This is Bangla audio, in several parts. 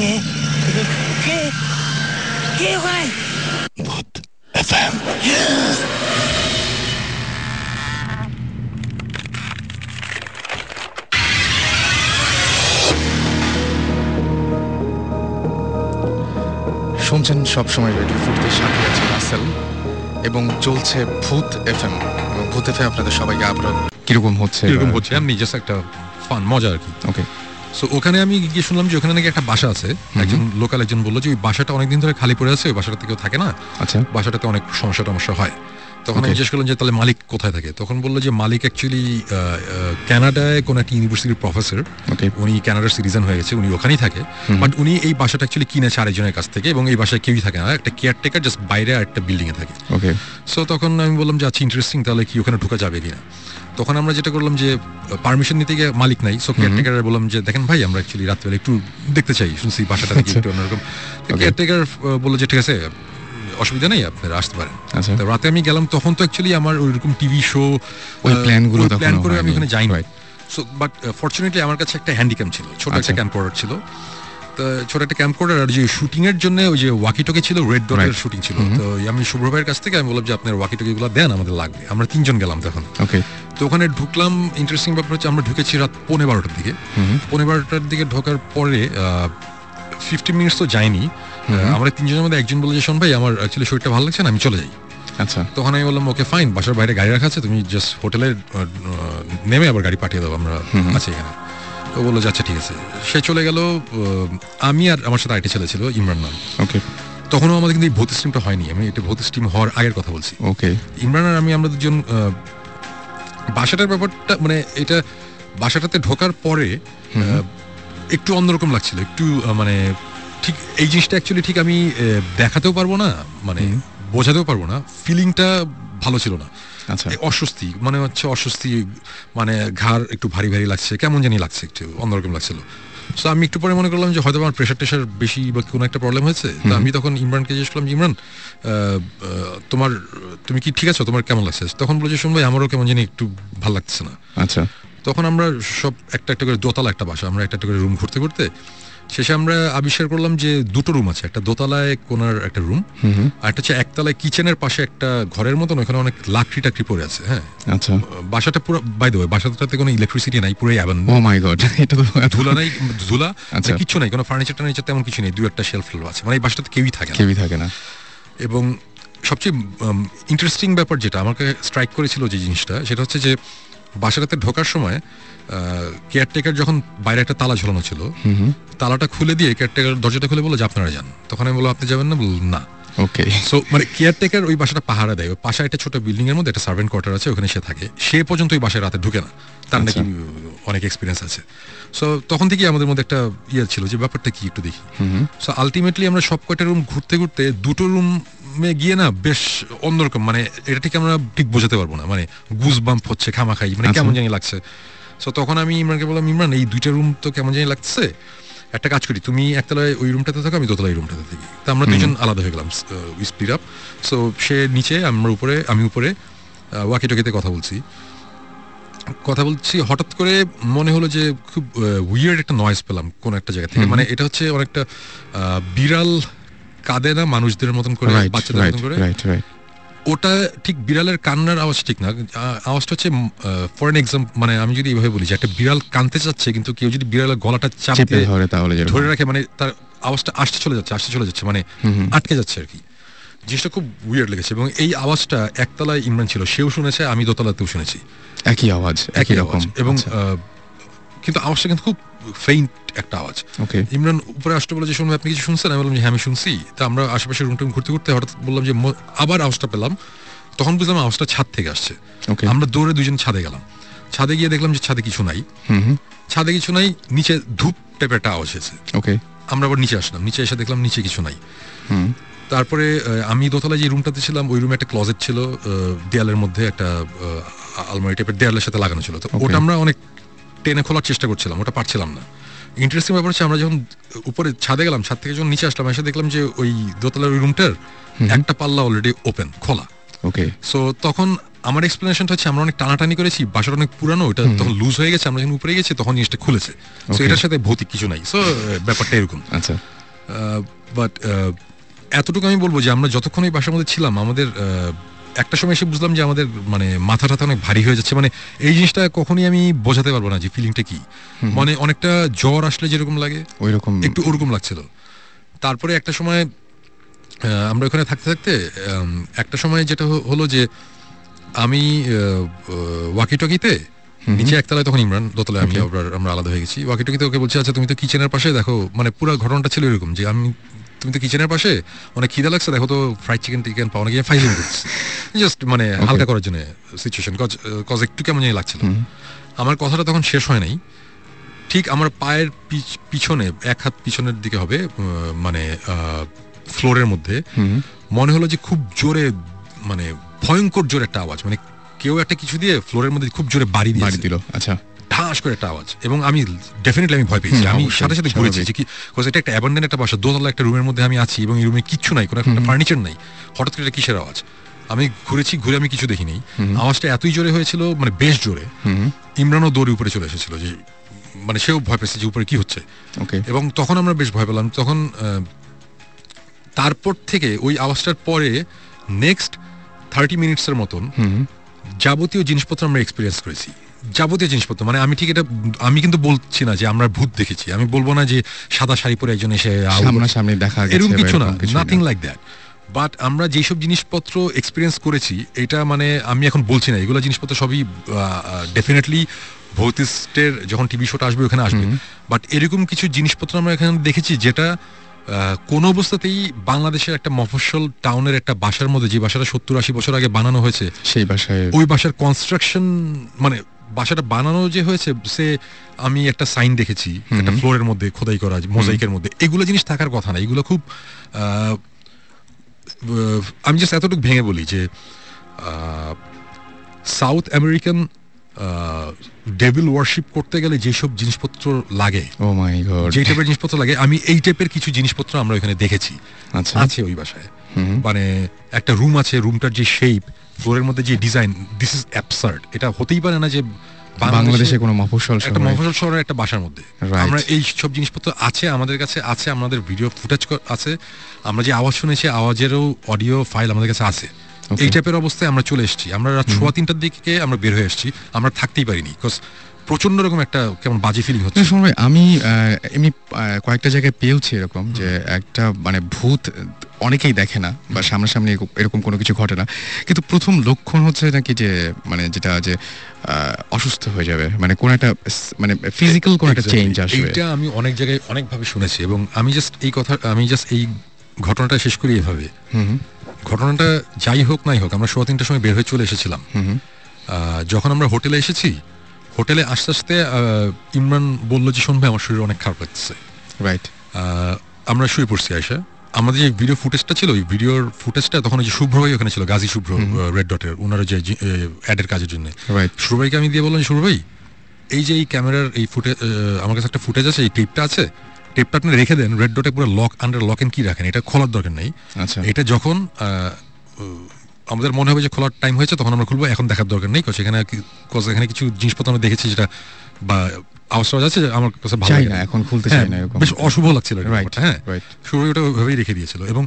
কে কে কে ওখানে? ভূত এফএম। শুনছেন সবসময় রেডিও ফুটের সাথে আছে রাসেল এবং চলছে ভূত এফএম। এবং ভূত এফএম আপনাদের সবাইকে আবার কিরকম হচ্ছে এমনি জাস্ট একটা ফান মজা আর কি। ওকে, সো ওখানে আমি গিয়ে শুনলাম যে ওখানে নাকি একটা বাসা আছে। একজন লোকাল একজন বললো যে ওই বাসাটা অনেকদিন ধরে খালি পড়ে আছে, ওই বাসাটাতে কেউ থাকে না। আচ্ছা, বাসাটাতে অনেক সমস্যা হয়। তখন আমি জিজ্ঞেস করলাম যে তাহলে মালিক কোথায় থাকে। তখন বললো যে মালিক অ্যাকচুয়ালি কানাডায় কোনো একটা ইউনিভার্সিটির প্রফেসর। উনি কানাডার সিটিজেন হয়ে গেছে, উনি ওখানেই থাকে। বাট উনি এই বাসাটা অ্যাকচুয়ালি কিনেছে আরেকজনের কাছ থেকে, এবং এই বাসায় কেউই থাকে না, একটা কেয়ারটেকার জাস্ট বাইরে আর একটা বিল্ডিং এ থাকে। ওকে, সো তখন আমি বললাম যে আচ্ছা ইন্টারেস্টিং, তাহলে কি ওখানে ঢোকা যাবে কিনা। তখন আমরা যেটা করলাম যে পারমিশন নিতে গিয়ে মালিক নাই, সো কেয়ারটেকার বললাম যে দেখেন ভাই আমরা অ্যাকচুয়ালি রাত্রিবেলা একটু দেখতে চাই, শুনছি বাসাটা দেখি একটু অন্যরকম। কেয়ারটেকার বললো যে ঠিক আছে অসুবিধা নেই, আপনারা আসতে পারেন। তো রাতে আমি গেলাম, তখন তো অ্যাকচুয়ালি আমার ওইরকম টিভি শো ওই প্ল্যানগুলো প্ল্যান করে আমি ওখানে যাইনি। সো বাট ফরচুনেটলি আমার কাছে একটা হ্যান্ডিক্যাম ছিল, ছোট একটা ক্যাম্পকর্ডার ছিল। তো ছোট একটা ক্যাম্পকর্ডার আর যে শুটিং এর জন্য ওই যে ওয়াকিটকি ছিল, রেড ডটের শুটিং ছিল। তো আমি শুভ্র ভাইয়ের কাছ থেকে আমি বললাম যে আপনার ওয়াকিটকি গুলো দেন, আমাদের লাগবে। আমরা 3 জন গেলাম তখন। ওকে, তো ওখানে ঢুকলাম। ইন্টারেস্টিং ব্যাপার হচ্ছে আমরা ঢুকেছি রাত 12:15টার দিকে। 12:15টার দিকে ঢোকার পরে 15 মিনিটস তো যায়নি। আমরা 3 জনের মধ্যে একজন বলে যে শোন ভাই আমার অ্যাকচুয়ালি শরীরটা ভালো লাগছে না, আমি চলে যাই। আচ্ছা, তখন আমি বললাম ওকে ফাইন, বাসার বাইরে গাড়ি রাখা আছে, তুমি জাস্ট হোটেলে নেমে আবার গাড়ি পাঠিয়ে দাও, আমরা আছি এখানে। তো বললো যে আচ্ছা ঠিক আছে। সে চলে গেল। আমি আর আমার সাথে আরেকটা ছেলে ছিল, ইমরান নাম। ওকে, তখনও আমাদের কিন্তু এই ভূত স্টিমটা হয়নি, আমি এটা ভূত স্টিম হওয়ার আগের কথা বলছি। ওকে, ইমরান আর আমরা দুজন বাসাটার ব্যাপারটা মানে এটা বাসাটাতে ঢোকার পরে একটু অন্যরকম লাগছিল, একটু মানে ঠিক এই জিনিসটা অ্যাকচুয়ালি ঠিক আমি দেখাতেও পারবো না, মানে বোঝাতেও পারবো না, ফিলিংটা ভালো ছিল না। আচ্ছা, অস্বস্তি মানে হচ্ছে অস্বস্তি, মানে ঘাড় একটু ভারী ভারী লাগছে, কেমন জানি লাগছে, একটু অন্যরকম লাগছিল। সো আমি একটু পরে মনে করলাম যে হয়তো আমার প্রেশার টেশার বেশি বা কোনো একটা প্রবলেম হয়েছে। তো আমি তখন ইমরানকে জিজ্ঞেস করলাম যে ইমরান তুমি কি ঠিক আছো, তোমার কেমন লাগছে? তখন বলেছে শুন ভাই আমারও কেমন জানি একটু ভালো লাগছে না। আচ্ছা, তখন আমরা সব একটা করে দোতলা একটা বাসা, আমরা একটা করে রুম ঘুরতে ঘুরতে শেষে আমরা আবিষ্কার করলাম যে 2টো রুম আছে, একটা দোতলায় কোনার একটা রুম, আর একটা হচ্ছে একতলায় কিচেনের পাশে একটা ঘরের মতন, ওখানে অনেক লাকড়ি টাকড়ি পড়ে আছে। হ্যাঁ, আচ্ছা, বাসাটা পুরো বাই দ্য ওয়ে বাসাটাতে কোনো ইলেকট্রিসিটি নাই, পুরো অ্যাবান্ডন। ও মাই গড, এটা তো ধুলা নাই, ধুলা আচ্ছা, কিছু নাই, কোনো ফার্নিচার টার্নিচার তেমন কিছু নেই, 2-1টা শেলফ আছে, মানে এই বাসাটাতে কেউই থাকে না। এবং সবচেয়ে ইন্টারেস্টিং ব্যাপার যেটা আমাকে স্ট্রাইক করেছিল যে জিনিসটা, সেটা হচ্ছে যে বাসাটাতে ঢোকার সময় কেয়ারটেকার যখন বাইরে একটা তালা ঝোলানো ছিল, তালাটা খুলে দিয়ে কেয়ারটেকার দরজাটা খুলে বললো যে আপনারা যান। তখন আমি বললাম আপনি যাবেন না? বলল না। ওকে, সো মানে কেয়ারটেকার ওই বাসাটা পাহারা দেয়, ওই পাশে একটা ছোট বিল্ডিং এর মধ্যে একটা সার্ভেন্ট কোয়ার্টার আছে, ওখানে সে থাকে, সে পর্যন্ত ওই বাসায় রাতে ঢুকে না, তার নাকি অনেক এক্সপিরিয়েন্স আছে। সো তখন থেকেই আমাদের মধ্যে একটা ইয়ে ছিল যে ব্যাপারটা কি একটু দেখি। সো আলটিমেটলি আমরা সব কয়টা রুম ঘুরতে ঘুরতে 2টো রুমে গিয়ে না বেশ অন্যরকম, মানে এটা ঠিক আমরা ঠিক বোঝাতে পারবো না, মানে গুজ বাম্প হচ্ছে খামাখাই, মানে কেমন জানি লাগছে। সো তখন আমি ইমরানকে বললাম ইমরান এই 2টা রুম তো কেমন জানি লাগছে, একটা কাজ করি তুমি একতলায় ওই রুমটাতে থাকো, আমি দোতলায় রুমটাতে থাকি। তো আমরা 2জন আলাদা হয়ে গেলাম, উই স্প্লিট আপ। সো সে নিচে, আমি উপরে ওয়াকিটকিতে কথা বলছি। হঠাৎ করে মনে হলো যে খুব উইয়ার্ড একটা নয়েজ পেলাম কোন একটা জায়গা থেকে, মানে এটা হচ্ছে অনেকটা বিড়াল কাঁদে না মানুষদের মতন করে, বাচ্চাদের মতন করে, ওটা ঠিক বিড়ালের কান্নার আওয়াজ ঠিক না, আওয়াজটা হচ্ছে ফর এন এক্সাম্পল, মানে আমি যদি এইভাবে বলি যে একটা বিড়াল কাঁদতে চাচ্ছে, কিন্তু কেউ যদি বিড়ালের গলাটা চাপতে ধরে রাখে, মানে তার আওয়াজটা আসতে চলে যাচ্ছে, মানে আটকে যাচ্ছে আর কি। জিনিসটা খুব উইয়ার্ড লেগেছে। এবং এই আওয়াজটা একতলায় ইমরান ছিল, সেও শুনেছে, আমি দোতলাতেও শুনেছি, একই আওয়াজ। এবং কিন্তু আওয়াজটা কিন্তু খুব ফেইন্ট একটা আওয়াজ। ইমরান উপরে আসতে বলে যে শুনবে আপনি কিছু শুনছেন? আমি বললাম যে হ্যাঁ আমি শুনছি। তা আমরা আশেপাশে রুমটা ঘুরতে ঘুরতে হঠাৎ বললাম যে আবার আওয়াজটা পেলাম, তখন বুঝলাম আওয়াজটা ছাদ থেকে আসছে। আমরা দৌড়ে 2জন ছাদে গেলাম, ছাদে গিয়ে দেখলাম যে ছাদে কিছু নাই, নিচে ধূপ টাইপের একটা আওয়াজ হয়েছে। আমরা আবার নিচে আসলাম, নিচে এসে দেখলাম নিচে কিছু নাই। তারপরে আমি দোতলায় যে রুমটাতে ছিলাম ওই রুমে একটা ক্লোজেট ছিল, দেয়ালের মধ্যে একটা আলমারি টাইপের দেয়ালের সাথে লাগানো ছিল। তো ওটা আমরা অনেক টেনে খোলার চেষ্টা করছিলাম, ওটা পারছিলাম না। ইন্টারেস্টিং ব্যাপার হচ্ছে আমরা যখন উপরে ছাদে গেলাম, ছাদ থেকে যখন নিচে আসলাম, এসে দেখলাম যে ওই দোতলার ওই রুমটার একটা পাল্লা অলরেডি ওপেন, খোলা। সো তখন আমার এক্সপ্লেনেশনটা হচ্ছে আমরা অনেক টানাটানি করেছি, বাসাটা অনেক পুরানো, ওটা তখন লুজ হয়ে গেছে, আমরা যখন উপরে গেছি তখন জিনিসটা খুলেছে। সো এটার সাথে ভৌতিক কিছু নাই। সো ব্যাপারটা এরকম। আচ্ছা, বাট এতটুকু আমি বলবো যে আমরা যতক্ষণ এই বাসার মধ্যে ছিলাম, আমাদের একটা সময় এসে বুঝলাম যে আমাদের মানে মাথাটা অনেক ভারী হয়ে যাচ্ছে। মানে এই জিনিসটা কখনই আমি বোঝাতে পারবো না যে ফিলিংটা কি। মানে অনেকটা জ্বর আসলে যেরকম লাগে ওইরকম একটু ওরকম লাগছিল। তারপরে একটা সময় আমরা ওখানে থাকতে থাকতে একটা সময় যেটা হলো যে আমি ওয়াকিটকিতে নিচে একতলায়, তখন ইমরান দোতলায়, আমরা আলাদা হয়ে গেছি। ওয়াকিটকিতে ওকে বলছি, আচ্ছা তুমি তো কিচেনের পাশে, দেখো মানে পুরো ঘটনাটা ছিল এরকম যে তুমি তো কিচেনের পাশে, অনেক খিদা লাগছে, দেখো তো ফ্রাইড চিকেন পাওয়া নাকি, ফাইলিং করছি জাস্ট মানে হালকা করার জন্য সিচুয়েশন, কজ একটু কেমন জানি লাগছিল। আমার কথাটা তখন শেষ হয় নাই, ঠিক আমার পায়ের পিছনে, এক হাত পিছনের দিকে হবে, মানে ফ্লোরের মধ্যে মনে হলো যে খুব জোরে, মানে ভয়ঙ্কর জোরে একটা আওয়াজ, মানে কেউ একটা কিছু দিয়ে ফ্লোরের মধ্যে খুব জোরে বাড়ি দিল। আচ্ছা, ঠাস করে একটা আওয়াজ। এবং আমি ডেফিনেটলি আমি ভয় পেয়েছি। আমি সাথে সাথে ঘুরেছি যে কি, এটা একটা অ্যাবান্ডেন্ট একটা বাসা, দোতলা একটা রুমের মধ্যে আমি আছি এবং এই রুমে কিচ্ছু নাই, কোনো একটা ফার্নিচার নাই, হঠাৎ করে এটা কিসের আওয়াজ। আমি ঘুরেছি, ঘুরে আমি কিছু দেখিনি। আওয়াজটা এতই জোরে হয়েছিল, মানে বেশ জোরে। ইমরানও দৌড়ে উপরে চলে এসেছিল, যে মানে সেও ভয় পেয়েছে যে উপরে কি হচ্ছে। এবং তখন আমরা বেশ ভয় পেলাম। তখন তারপর থেকে ওই আওয়াজটার পরে নেক্সট 30 মিনিটসের মতন যাবতীয় জিনিসপত্র আমরা এক্সপিরিয়েন্স করেছি। যাবতীয় জিনিসপত্র মানে আমি কিন্তু বলছি না যে আমরা ভূত দেখেছি, আমি বলবো না যে সাদা শাড়ি পরে একজন এসে সামনাসামনি দেখা গেছে, এরকম কিছু না, নাথিং লাইক দ্যাট। বাট আমরা যেসব জিনিসপত্র এক্সপিরিয়েন্স করেছি, এটা মানে আমি এখন বলছি না, এগুলো জিনিসপত্র সবই ডেফিনেটলি ভৌতিস্টের যখন টিভি শোটা আসবে ওখানে আসবে। বাট এরকম কিছু জিনিসপত্র আমরা এখানে দেখেছি যেটা কোন অবস্থাতেই বাংলাদেশের একটা মফস্বল টাউনের একটা বাসার মধ্যে, যে বাসাটা 70-80 বছর আগে বানানো হয়েছে, সেই বাসায়, ওই বাসার কনস্ট্রাকশন, মানে বাসাটা বানানো যে হয়েছে, সে আমি একটা সাইন দেখেছি একটা ফ্লোরের মধ্যে খোদাই করা মোজাইকের মধ্যে, এগুলো জিনিস থাকার কথা না। এগুলো খুব আমি জাস্ট এতটুকু ভেঙে বলি যে সাউথ আমেরিকান ডেভিল ওয়ারশিপ করতে গেলে যেসব জিনিসপত্র লাগে, ও মাই গড, যে টাইপের জিনিসপত্র লাগে, আমি এই টাইপের কিছু জিনিসপত্র আমরা ওখানে দেখেছি। আচ্ছা, আছে ওই বাসায়। মানে একটা রুম আছে, রুমটার যে শেপ, ফ্লোরের মধ্যে যে ডিজাইন, দিস ইজ অ্যাবসার্ড। এটা হতেই পারে না যে বাংলাদেশে কোনো মফস্বল শহরের একটা বাসার মধ্যে আমরা এই সব জিনিসপত্র আছে, আমাদের কাছে আছে, আমাদের ভিডিও ফুটেজ আছে, আমরা যে আওয়াজ শুনেছি আওয়াজেরও অডিও ফাইল আমাদের কাছে আছে। এই টাইপের অবস্থায় আমরা চলে এসেছি। আমরা রাত 3:15টার দিকে আমরা বের হয়ে এসেছি, আমরা থাকতেই পারিনি, বিকজ প্রচন্ড রকম একটা কেমন বাজে ফিলিং হচ্ছে। আমি এমনি কয়েকটা জায়গায় পেয়েছি এরকম যে একটা মানে ভূত অনেকেই দেখে না বা সামনাসামনি এরকম কোনো কিছু ঘটে না, কিন্তু প্রথম লক্ষণ হচ্ছে নাকি যে মানে যেটা যে অসুস্থ হয়ে যাবে, মানে কোন একটা মানে ফিজিক্যাল কোন একটা চেঞ্জ আসবে। এটা আমি অনেক জায়গায় অনেকভাবে শুনেছি এবং আমি জাস্ট এই ঘটনাটা শেষ করি এভাবে। ঘটনাটা যাই হোক নাই হোক, আমরা 3:15টার সময় বের হয়ে চলে এসেছিলাম। যখন আমরা হোটেলে এসেছি, হোটেলে আস্তে আস্তে ইমরান বলল যে শোন ভাই, আমার শরীর অনেক খারাপ লাগছে। রাইট, আমরা শুয়ে পড়ছি। আয়শা, আমাদের যে ভিডিও ফুটেজটা ছিল, ওই ভিডিওর ফুটেজটা তখন যে শুভ্র ভাই ওখানে ছিল, গাজী শুভ্র, রেড ডটের, ওনারা যে অ্যাডের কাজের জন্য। শুভ্র ভাইকে আমি দিয়ে বললাম, শুভ্র ভাই এই যে এই ক্যামেরার এই ফুটেজ, আমার কাছে একটা ফুটেজ আছে, এই টেপটা আছে, টেপটা আপনি রেখে দেন, রেড ডটে পুরো লক এন্ড কি রাখেন, এটা খোলার দরকার নেই। এটা যখন আমাদের মনে হবে যে খোলার টাইম হয়েছে তখন আমরা খুলবো, এখন দেখার দরকার নেই। এখানে কিছু জিনিসপত্র আমরা দেখেছি যেটা বা আওয়াজ আছে, আমার কাছে ভালো লাগে না, এখন খুলতে চাই না, বেশ অশুভ লাগছিল। হ্যাঁ, শুরু ওটা ওইভাবেই রেখে দিয়েছিল। এবং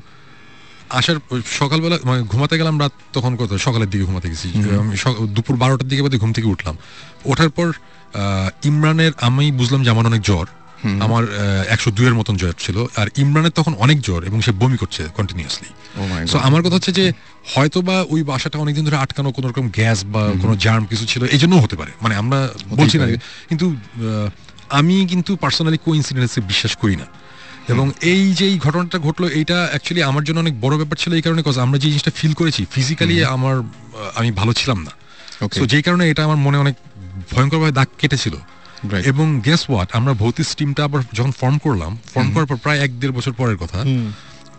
আসার সকালবেলা মানে ঘুমাতে গেলাম রাত তখন কত সকালের দিকে ঘুমাতে গেছি, আমি দুপুর 12টার দিকে ঘুম থেকে উঠলাম। ওঠার পর ইমরানের, আমি বুঝলাম যে আমার অনেক জ্বর, আমার 102-এর মতন জ্বর ছিল, আর ইমরানের তখন অনেক জ্বর এবং সে বমি করছে কন্টিনিউয়াসলি। সো আমার কথা হচ্ছে যে হয়তো বা ওই বাসাটা অনেকদিন ধরে আটকানো, কোনো রকম গ্যাস বা কোনো জার্ম কিছু ছিল, এই জন্য হতে পারে, মানে আমরা বলছি না। কিন্তু আমি কিন্তু পার্সোনালি কোইন্সিডেন্সে বিশ্বাস করি না। এবং এই যে এই ঘটনাটা ঘটলো, এইটা অ্যাকচুয়ালি আমার জন্য অনেক বড় ব্যাপার ছিল, এই কারণে আমরা যে জিনিসটা ফিল করেছি ফিজিক্যালি আমি ভালো ছিলাম না, তো যেই কারণে এটা আমার মনে অনেক ভয়ঙ্করভাবে দাগ কেটেছিল। এবং গেস হোয়াট, আমরা ভৌতিক টিমটা আবার যখন ফর্ম করার পর প্রায় 1-1.5 বছর পরের কথা,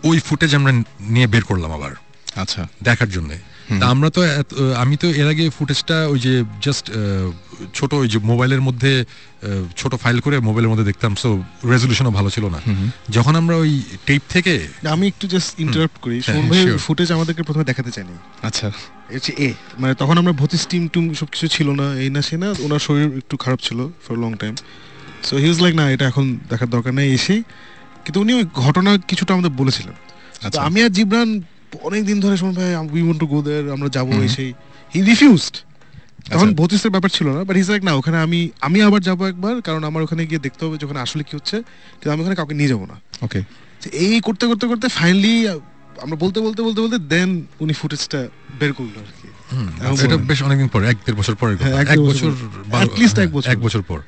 ওই ফুটেজ আমরা নিয়ে বের করলাম আবার, আচ্ছা, দেখার জন্য। আমরা তো আমি তো এর আগে ফুটেজটা ওই যে জাস্ট ছোট ওই যে মোবাইলের মধ্যে ছোট ফাইল করে মোবাইলের মধ্যে দেখতাম, সো রেজলিউশনও ভালো ছিল না। যখন আমরা ওই টেপ থেকে, আমি একটু জাস্ট ইন্টারাপ্ট করি, শোন ভাই ফুটেজ আমাদেরকে প্রথমে দেখাতে চাইনি। আচ্ছা, হচ্ছে মানে তখন আমরা ভর্তি স্টিম টুম সব কিছু ছিল না, এই না সে না, ওনার শরীর একটু খারাপ ছিল for long time. So he was like না এটা এখন দেখার দরকার নেই এসে, কিন্তু উনি ওই ঘটনা কিছুটা আমাদের বলেছিলেন। তো আমি আর জিবরান অনেক দিন ধরে শুনুন ভাই উই ওয়ান্ট টু গো দেয়ার, আমরা যাবো এসেই, হি রিফিউজড। তখন ভৌতিস্তের ব্যাপার ছিল না, বাট হিজ লাইক না ওখানে আমি আবার যাবো একবার, কারণ আমার ওখানে গিয়ে দেখতে হবে যখন আসলে কি হচ্ছে, কিন্তু আমি ওখানে কাউকে নিয়ে যাবো না। ওকে, এই করতে করতে করতে ফাইনালি আমরা বলতে বলতে বলতে বলতে দেন উনি ফুটেজটা বের করলো আর কি। এটা বেশ অনেকদিন পর, 1-1.5 বছর পরে, 1 বছর, 1 বছর পর।